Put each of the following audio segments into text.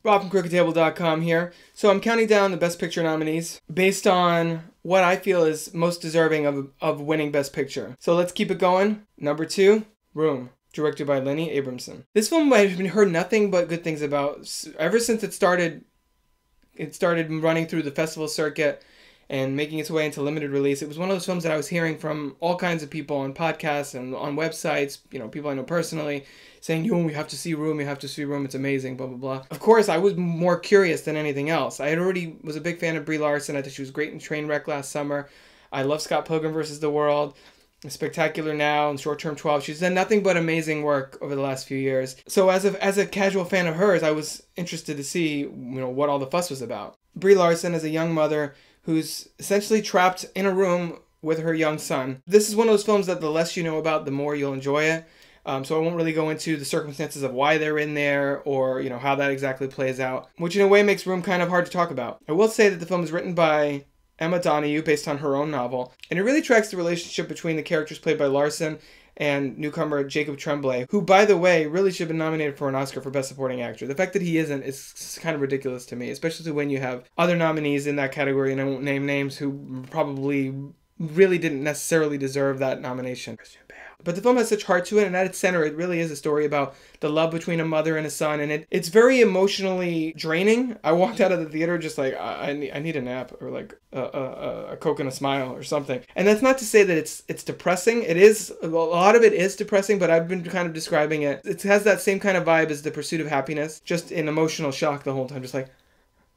Rob from crookedtable.com here. So I'm counting down the Best Picture nominees based on what I feel is most deserving of winning Best Picture. So let's keep it going. Number 2, Room, directed by Lenny Abramson. This film I've heard nothing but good things about ever since it started running through the festival circuit and making its way into limited release. It was one of those films that I was hearing from all kinds of people on podcasts and on websites, people I know personally, saying, we have to see Room, you have to see Room, it's amazing, blah, blah, blah. Of course, I was more curious than anything else. I already was a big fan of Brie Larson. I thought she was great in Trainwreck last summer. I love Scott Pilgrim vs. the World, Spectacular Now, and Short Term 12. She's done nothing but amazing work over the last few years. So as a casual fan of hers, I was interested to see, what all the fuss was about. Brie Larson is a young mother who's essentially trapped in a room with her young son. This is one of those films that the less you know about, the more you'll enjoy it. So I won't really go into the circumstances of why they're in there or, how that exactly plays out, which in a way makes Room kind of hard to talk about. I will say that the film is written by Emma Donoghue based on her own novel, and it really tracks the relationship between the characters played by Larson and newcomer Jacob Tremblay, who, by the way, really should have been nominated for an Oscar for Best Supporting Actor. The fact that he isn't is kind of ridiculous to me, especially when you have other nominees in that category, and I won't name names, who probably really didn't necessarily deserve that nomination. But the film has such heart to it, and at its center, it really is a story about the love between a mother and a son, and it's very emotionally draining. I walked out of the theater just like, I need a nap, or like a Coke and a smile, or something. And that's not to say that it's depressing. It is, a lot of it is depressing, but I've been kind of describing it. It has that same kind of vibe as The Pursuit of Happiness, just in emotional shock the whole time, just like,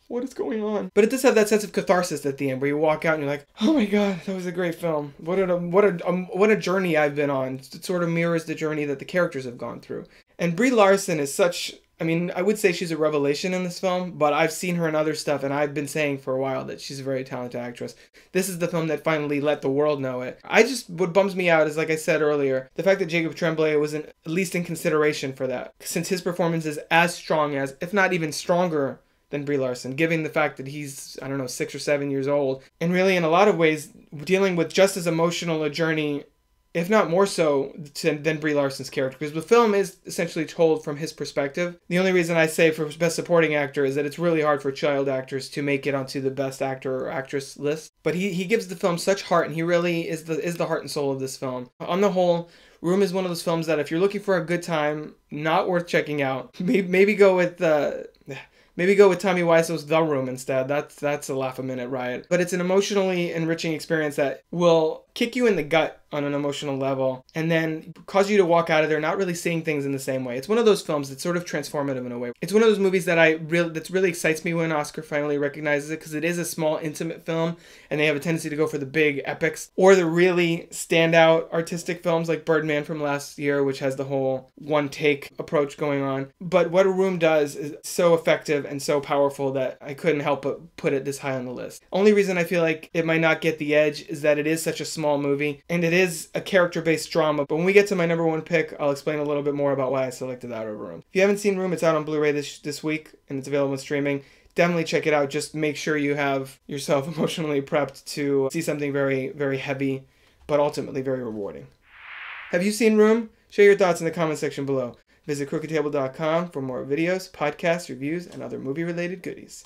what is going on? But it does have that sense of catharsis at the end, where you walk out and you're like, oh my god, that was a great film. What a journey I've been on. It sort of mirrors the journey that the characters have gone through. And Brie Larson is such, I would say she's a revelation in this film, but I've seen her in other stuff, and I've been saying for a while that she's a very talented actress. This is the film that finally let the world know it. What bums me out is, like I said earlier, the fact that Jacob Tremblay wasn't at least in consideration for that, since his performance is as strong as, if not even stronger, than Brie Larson, given the fact that he's, 6 or 7 years old, and really in a lot of ways dealing with just as emotional a journey, if not more so, than Brie Larson's character, because the film is essentially told from his perspective. The only reason I say for Best Supporting Actor is that it's really hard for child actors to make it onto the Best Actor or Actress list, but he gives the film such heart, and he really is the heart and soul of this film. On the whole, Room is one of those films that if you're looking for a good time, not worth checking out. Maybe go with Tommy Wiseau's The Room instead. That's a laugh-a-minute riot. But it's an emotionally enriching experience that will kick you in the gut on an emotional level and then cause you to walk out of there not really seeing things in the same way. It's one of those films that's sort of transformative in a way. It's one of those movies that really excites me when Oscar finally recognizes it, because it is a small, intimate film, and they have a tendency to go for the big epics or the really standout artistic films like Birdman from last year, which has the whole one-take approach going on. But what A Room does is so effective and so powerful that I couldn't help but put it this high on the list. Only reason I feel like it might not get the edge is that it is such a small movie, and it is a character-based drama. But when we get to my number one pick, I'll explain a little bit more about why I selected that over Room. If you haven't seen Room, it's out on Blu-ray this week, and it's available in streaming. Definitely check it out. Just make sure you have yourself emotionally prepped to see something very, very heavy, but ultimately very rewarding. Have you seen Room? Share your thoughts in the comment section below. Visit crookedtable.com for more videos, podcasts, reviews, and other movie-related goodies.